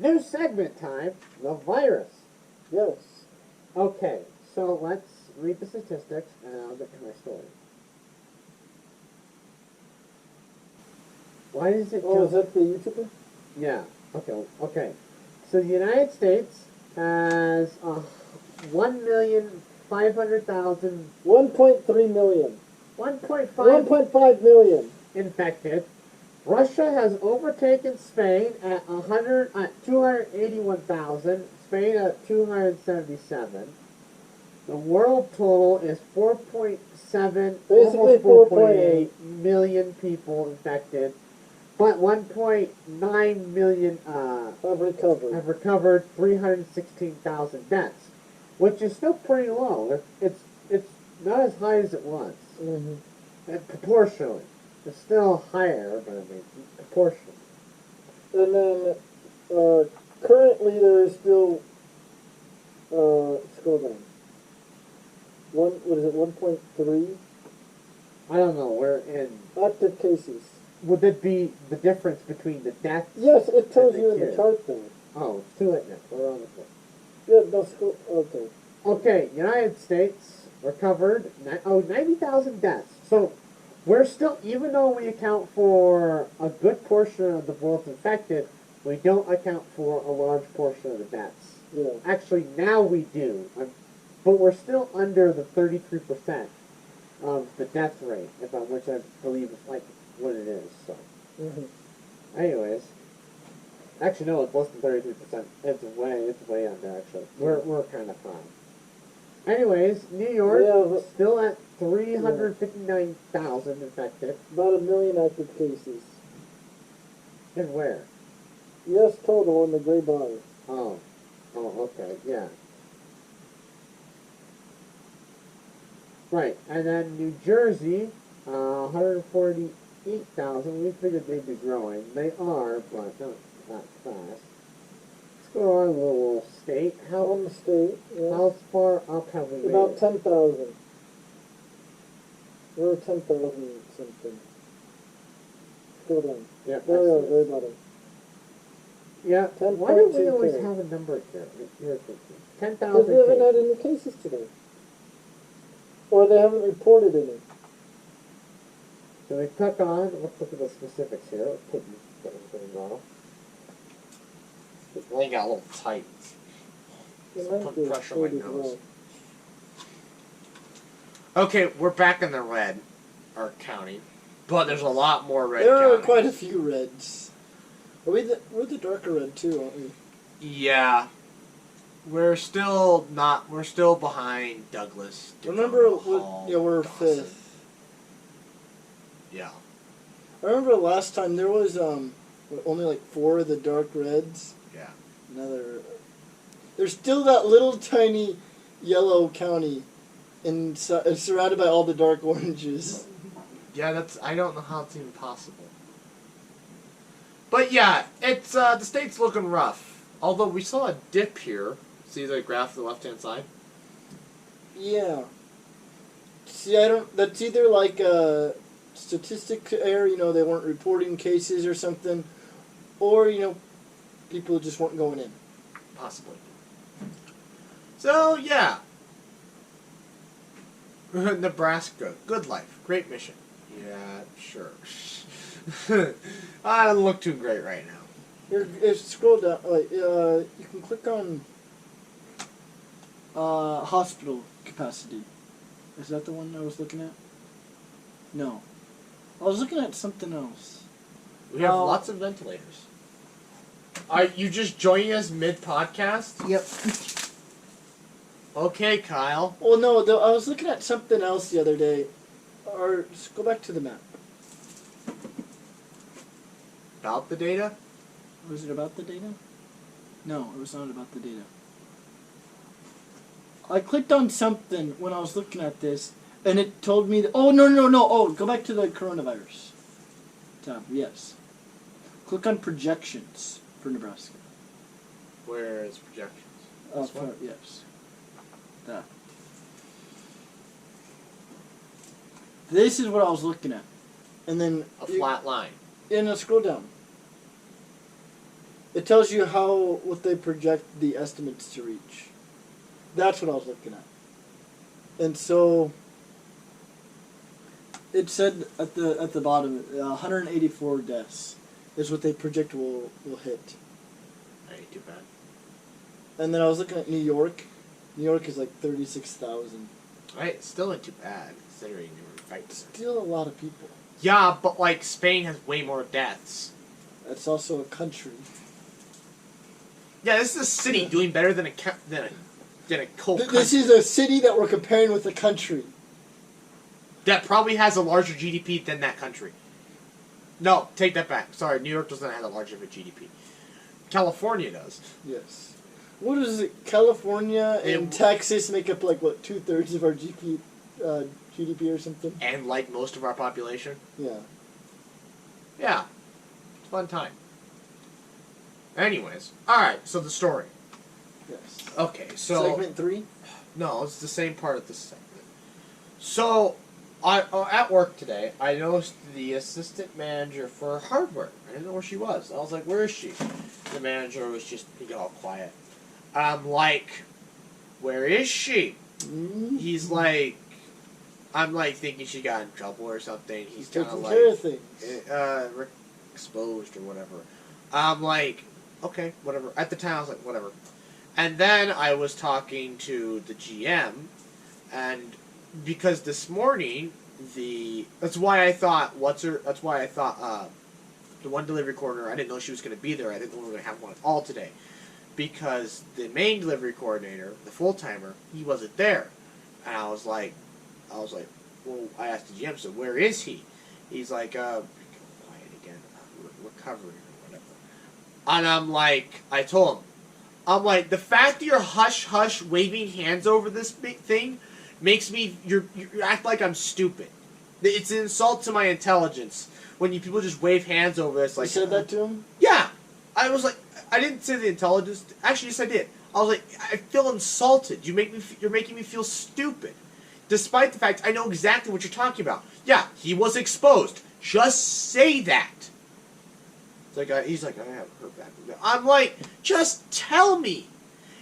New segment time, the virus. Yes. Okay, so let's read the statistics and I'll get to my story. Why does it Oh, is that the YouTuber? Yeah, okay. So the United States has 1,500,000 1.3 million. 1.5 1.5 million. infected. Russia has overtaken Spain at 281,000. Spain at 277. The world total is 4.7, Basically almost 4.8 million people infected, but 1.9 million have recovered 316,000 deaths, which is still pretty low. It's not as high as it was, Mm-hmm. and proportionally. It's still higher, but I mean, proportionally. And then, currently there is still, scroll down. What is it, 1.3 I don't know, we're in... active cases. Would it be the difference between the deaths? Yes, it tells and you in the cures? chart there. Oh, it's too late now. We're on the floor. Yeah, no, scroll, okay. Okay, United States recovered 90,000 deaths. So we're still, even though we account for a good portion of the world's infected, we don't account for a large portion of the deaths. Yeah. Actually, now we do. But we're still under the 33% of the death rate, which I believe is like what it is. So, anyways, actually no, it's less than 33%. It's way under. Actually, we're kind of fine. Anyways, New York still at 359,000 infected. About 1 million active cases. And where? Yes, total in the gray bar. Oh, okay, yeah. Right, and then New Jersey, 148,000. We figured they'd be growing. They are, but not fast. Let's go on a little state. On the state, yeah. How far up have we made? About 10,000. We're 10,000 something. Scroll down. Yeah, there we are, very bottom. Yeah, why do we always have a number here? 10,000 Because we haven't had any cases today. Or they haven't reported any. So we click on, let's look at the specifics here. Let's put everything off. They got a little tight. Put pressure on my nose. Okay, we're back in the red, our county. But there's a lot more red There counties. are quite a few reds. We're the darker red too, aren't we? Yeah. We're still behind Douglas. Remember, Hall, we're Dawson. 5th. Yeah. I remember last time there was only like 4 of the dark reds. Yeah. There's still that little tiny yellow county, and it's surrounded by all the dark oranges. Yeah, I don't know how it's even possible. But yeah, it's the state's looking rough. Although we saw a dip here. See the graph on the left-hand side? Yeah. See, that's either like a statistic error, they weren't reporting cases or something, or, people just weren't going in. Possibly. So, yeah. Nebraska. Good life. Great mission. Yeah, sure. I don't look too great right now. Here, scroll down. You can click on hospital capacity. Is that the one I was looking at? No. I was looking at something else. We have lots of ventilators. Are you just joining us mid-podcast? Yep. Okay, Kyle. Well, no, I was looking at something else the other day. Or, just go back to the map. About the data? Was it about the data? No, it was not about the data. I clicked on something when I was looking at this, and it told me that... Oh, no. Oh, go back to the coronavirus tab. Yes. Click on projections for Nebraska. Where is projections? Yes. That. This is what I was looking at. And then... A flat line. Yeah, no, scroll down. It tells you what they project the estimates to reach. That's what I was looking at. And so it said at the bottom, 184 deaths is what they predict will hit. That ain't too bad. And then I was looking at New York. New York is like 36,000. Right, still ain't too bad considering you were fighting. Still a lot of people. Yeah, but like Spain has way more deaths. That's also a country. Yeah, this is a city doing better than a whole country. This is a city that we're comparing with a country. That probably has a larger GDP than that country. No, take that back. Sorry, New York doesn't have a larger of a GDP. California does. Yes. What is it? California and It- Texas make up like what 2/3 of our GDP or something. And like most of our population. Yeah. Yeah. It's a fun time. Anyways. Alright, so the story. Yes. Okay, so... Segment 3. No, it's the same part of the segment. So, at work today, I noticed the assistant manager for hardware. I didn't know where she was. I was like, where is she? The manager was just, he got all quiet. I'm like, where is she? Mm-hmm. He's like, I'm like thinking she got in trouble or something. He's kind taking of care like, of things. exposed or whatever. I'm like, okay, whatever. At the time, I was like, whatever. And then I was talking to the GM, and because this morning that's why I thought the one delivery coordinator, I didn't know she was going to be there. I didn't know we were going to have one at all today, because the main delivery coordinator, the full timer, he wasn't there, and I was like, well, I asked the GM, so where is he? He's like, quiet again, recovering or whatever. And I'm like, I told him, I'm like, the fact that you're hush waving hands over this big thing makes me, you act like I'm stupid. It's an insult to my intelligence when people just wave hands over this. Like, You said that to him? yeah. I was like, I didn't say the intelligence. Actually, yes, I did. I was like, I feel insulted. You're making me feel stupid. Despite the fact I know exactly what you're talking about. Yeah, he was exposed. Just say that. It's like, he's like, I haven't heard back from them. I'm like, just tell me.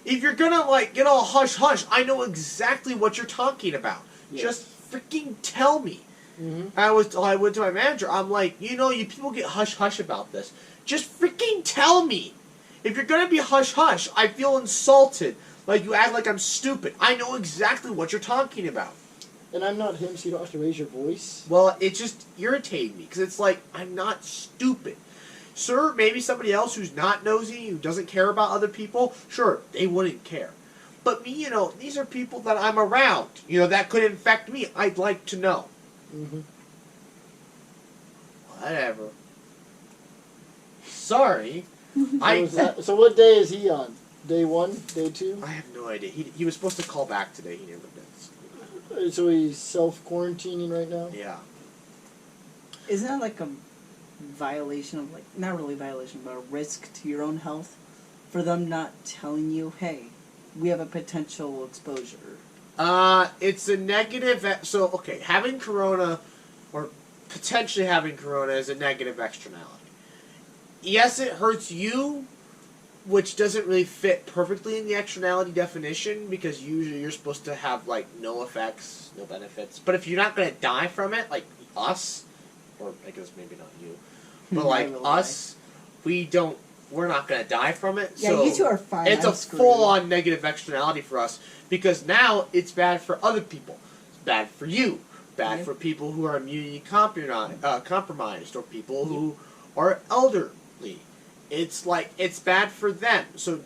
If you're gonna like get all hush, I know exactly what you're talking about. Yes. Just freaking tell me. Mm-hmm. I went to my manager. I'm like, you people get hush about this. Just freaking tell me. If you're gonna be hush, I feel insulted. Like you act like I'm stupid. I know exactly what you're talking about. And I'm not him, so you don't have to raise your voice. Well, it just irritated me because it's like I'm not stupid. Sir, maybe somebody else who's not nosy, who doesn't care about other people, sure, they wouldn't care. But me, these are people that I'm around. That could infect me. I'd like to know. Mm-hmm. Whatever. Sorry. So what day is he on? Day 1? Day 2? I have no idea. He was supposed to call back today. He never did. So he's self-quarantining right now? Yeah. Isn't that like a violation of, like, not really violation, but a risk to your own health for them not telling you, hey, we have a potential exposure? It's a negative. So, okay, having corona, or potentially having corona, is a negative externality. Yes, it hurts you, which doesn't really fit perfectly in the externality definition, because usually you're supposed to have, like, no effects, no benefits. But if you're not going to die from it, like us, or I guess maybe not you, but like us, we're not going to die from it. Yeah, so you two are fine. it's I'm a screwed. full-on negative externality for us, because now it's bad for other people. It's bad for you. Bad Yep. for people who are immunity compromised, or people who are elderly. It's like, it's bad for them. So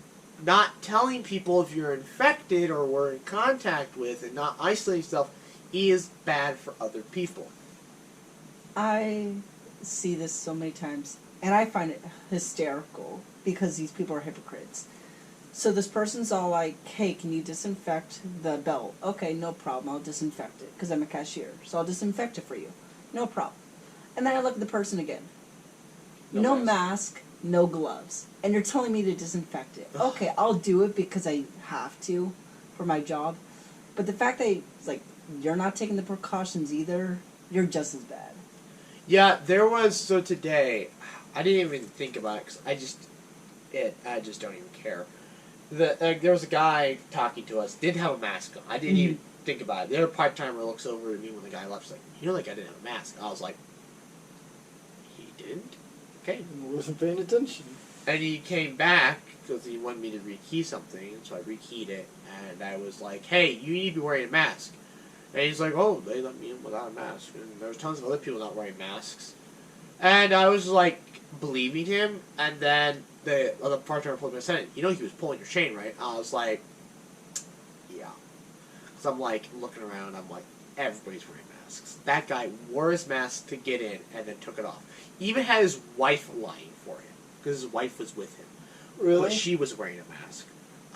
not telling people if you're infected or were in contact with, and not isolating yourself, is bad for other people. I see this so many times, and I find it hysterical because these people are hypocrites. So this person's all like, hey, can you disinfect the belt? Okay, no problem, I'll disinfect it, because I'm a cashier, so I'll disinfect it for you. No problem. And then I look at the person again. No mask, no gloves. And you're telling me to disinfect it. Okay, I'll do it because I have to for my job. But the fact that, like, you're not taking the precautions either, you're just as bad. Yeah, there was, so today, I didn't even think about it, because I just don't even care. There was a guy talking to us, didn't have a mask on. I didn't even think about it. The other part-timer looks over at me when the guy left. He's like, you know, that guy didn't have a mask. I was like, he didn't? Okay. I wasn't paying attention. And he came back because he wanted me to rekey something, so I rekeyed it, and I was like, hey, you need to be wearing a mask. And he's like, oh, they let me in without a mask. And there was tons of other people not wearing masks. And I was like, believing him, and then the other part-timer pulled me aside. You know he was pulling your chain, right? I was like, yeah. Because I'm like, looking around, I'm like, everybody's wearing masks. That guy wore his mask to get in, and then took it off. He even had his wife lying for him, because his wife was with him. Really? But she was wearing a mask.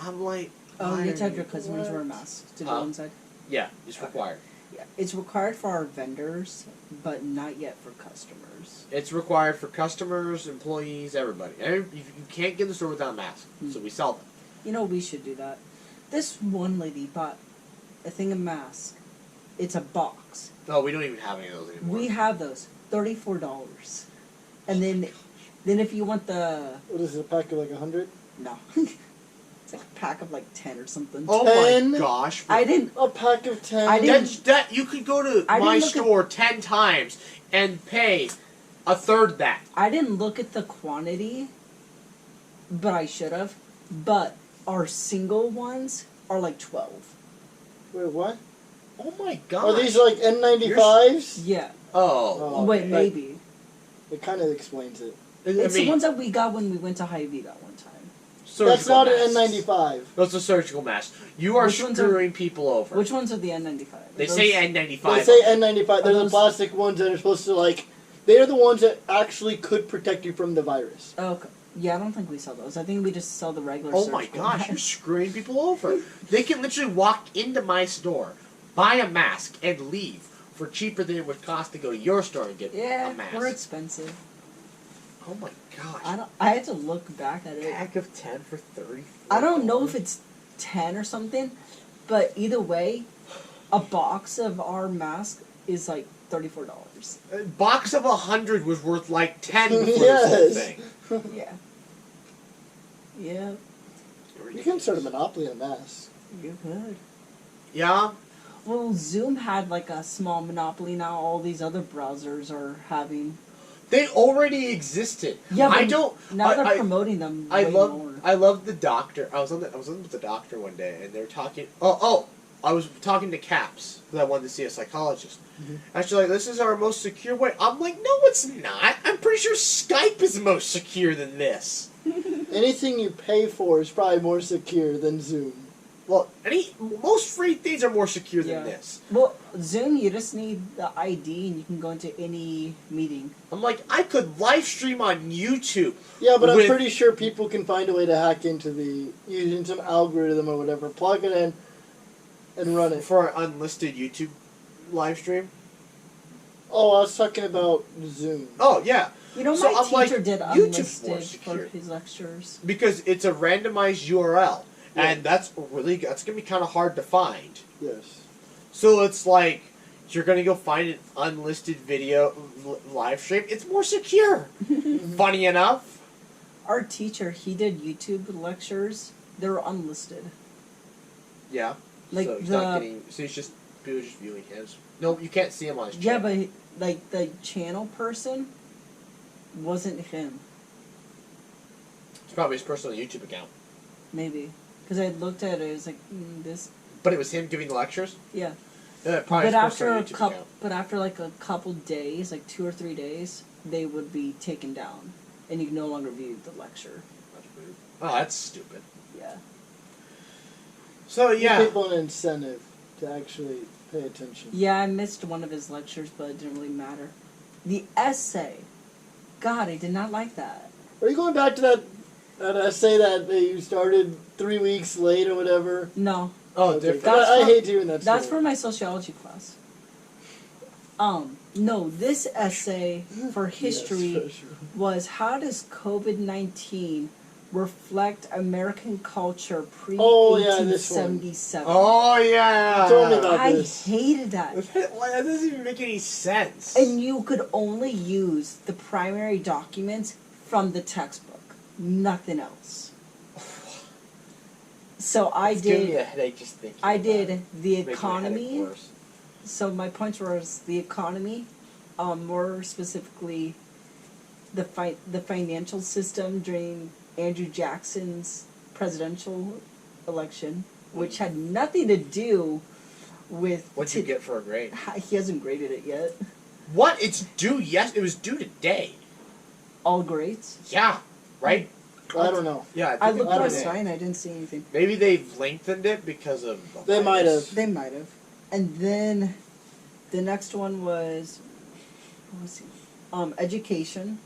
I'm like, Oh, you have to have your why- customers wear masks to go Huh? inside? Yeah, it's required. Yeah. It's required for our vendors, but not yet for customers. It's required for customers, employees, everybody. You can't get in the store without a mask, so we sell them. You know, we should do that. This one lady bought a thing of masks. It's a box. No, we don't even have any of those anymore. We have those. $34. And then if you want the... What is it, a pack of like 100? No. It's like a pack of like 10 or something. Oh 10? my gosh. I didn't... A pack of 10? I didn't- That you could go to I my didn't look at- store 10 times and pay a third that. I didn't look at the quantity, but I should have. But our single ones are like 12. Wait, what? Oh my gosh. Are these like N95s? Yeah. Oh. Oh, Wait, okay. maybe. It kind of explains it. It's the ones that we got when we went to Hy-Vee that one time. That's not masks. an N95. Those are surgical masks. You are Which ones are- screwing people over. Which ones are the N95? They Those- say N95. They say N95. They're the those- plastic ones that are supposed to like. They're the ones that actually could protect you from the virus. Oh, okay. Yeah, I don't think we sell those. I think we just sell the regular Oh my surgical gosh, you're masks. screwing people over. They can literally walk into my store, buy a mask, and leave for cheaper than it would cost to go to your store and get Yeah, a mask. we're expensive. Oh my gosh. I had to look back at it. Pack of 10 for $30. I don't know if it's 10 or something, but either way, a box of our mask is like $34. A box of 100 was worth like 10 for this Yes. whole thing. Yeah. Yeah, You can start a monopoly on masks. you could. Yeah? Well, Zoom had like a small monopoly now. All these other browsers are having. They already existed. Yeah, but I don't. Now they're I, promoting them. I way love. more. I love the doctor. I was on with the doctor one day, and they were talking. I was talking to Caps because I wanted to see a psychologist. And she's like, "This is our most secure way." I'm like, "No, it's not. I'm pretty sure Skype is most secure than this." Anything you pay for is probably more secure than Zoom. Well, most free things are more secure than Yeah. this. Well, Zoom, you just need the ID and you can go into any meeting. I'm like, I could live stream on YouTube. Yeah, but I'm with- pretty sure people can find a way to hack into using some algorithm or whatever, plug it in, and run it. For an unlisted YouTube live stream. Oh, I was talking about Zoom. Oh yeah, You know, So my I'm like, teacher did YouTube's more unlisted for secure. his lectures. because it's a randomized URL, Yeah. and that's gonna be kind of hard to find. Yes. So it's like you're gonna go find an unlisted video live stream. It's more secure. Funny enough. Our teacher, he did YouTube lectures. They were unlisted. Yeah. Like so he's the- not getting. So he's just people are just viewing his. No, you can't see him on his Yeah, channel. but like the channel person wasn't him. It's probably his personal YouTube account. Maybe because I looked at it, it was like this. But it was him giving the lectures. Yeah, Probably but his after personal a YouTube couple, account. but after like a couple days, like 2 or 3 days, they would be taken down, and you could no longer view the lecture. That's weird. Oh, that's stupid. Yeah. So Give yeah. people an incentive to actually pay attention. Yeah, I missed one of his lectures, but it didn't really matter. The essay, God, I did not like that. Are you going back to that essay that you started 3 weeks late or whatever? No, Oh, Okay, different. That's I for- hate hearing that that's story. for my sociology class. No, this essay for history Yes, for sure. was how does COVID-19 reflect American culture Oh, yeah, this one. pre-1877? Oh yeah. You told me about I this. hated that. That doesn't even make any sense. And you could only use the primary documents from the textbook. nothing else. So I It's giving me did. a headache just thinking. I about did it. the It's making my headache economy. worse. So my points was the economy, more specifically, the financial system during Andrew Jackson's presidential election, which had nothing to do with. What'd you get for a grade? He hasn't graded it yet. What? It's due. Yes, it was due today. All grades. Yeah. Right. I don't know. Yeah. I think looked it don't was last know. night and I didn't see anything. Maybe they've lengthened it because of. The They might virus. have. They might have. And then the next one was, what was he? Education.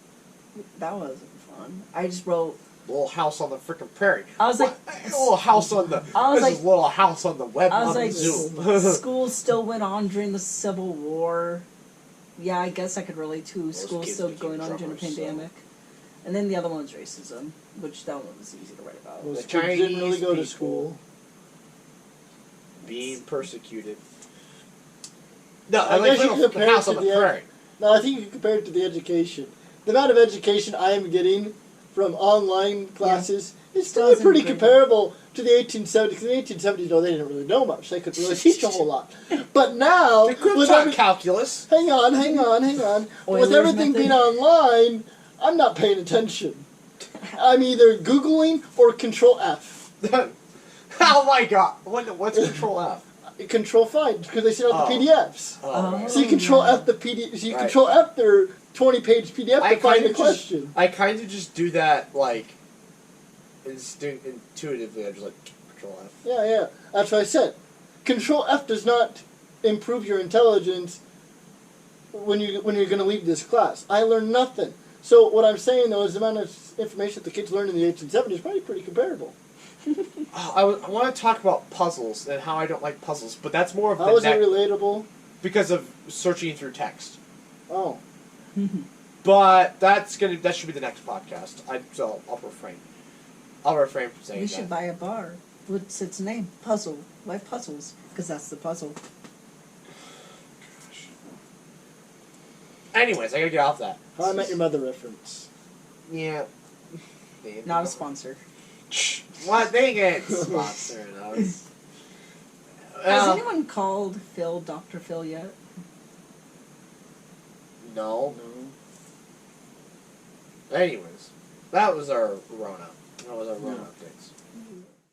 That wasn't fun. I just wrote. Little house on the freaking prairie. I was like, What? Little house on the. I was this like- is little house on the web. I was on like, Zoom. school still went on during the Civil War. Yeah, I guess I could relate to Those school kids still became going on during the drummers, so- pandemic. And then the other one was racism, which that one was easy to write about. Those The kids didn't really Chinese go to people. school. Being persecuted. No, I I like guess you little compare it house to on the the- prairie. No, I think you compare it to the education. The amount of education I am getting from online classes is Still probably isn't pretty great. comparable to the 1870s. Because in the 1870s, no, they didn't really know much. They couldn't really teach a whole lot. But now, They could with talk every- calculus. hang on. With Euler's everything method? being online, I'm not paying attention. I'm either Googling or Control F. Oh my god! What's Control F? Control Find, because they send out the Oh. PDFs. Oh, So you Control F the PDF. So you Right. Control F their 20-page PDF to find the question. I kind of just do that like, intuitively. I'm just like Control F. Yeah. That's what I said. Control F does not improve your intelligence when you're going to leave this class. I learned nothing. So what I'm saying though is the amount of information that the kids learned in the 1870s is probably pretty comparable. Oh, I want to talk about puzzles and how I don't like puzzles, but that's more of How the is it relatable? because of searching through text. Oh, But that should be the next podcast. So I'll refrain. I'll refrain from saying We that. should buy a bar. What's its name? Puzzle. Why puzzles? Because that's the puzzle. Anyways, I gotta get off that. How I Met Your Mother reference. Yeah. Not a sponsor. What? They get sponsored. Has Well, anyone called Phil Dr. Phil yet? no. Anyways, that was our Rona. That was our Rona updates.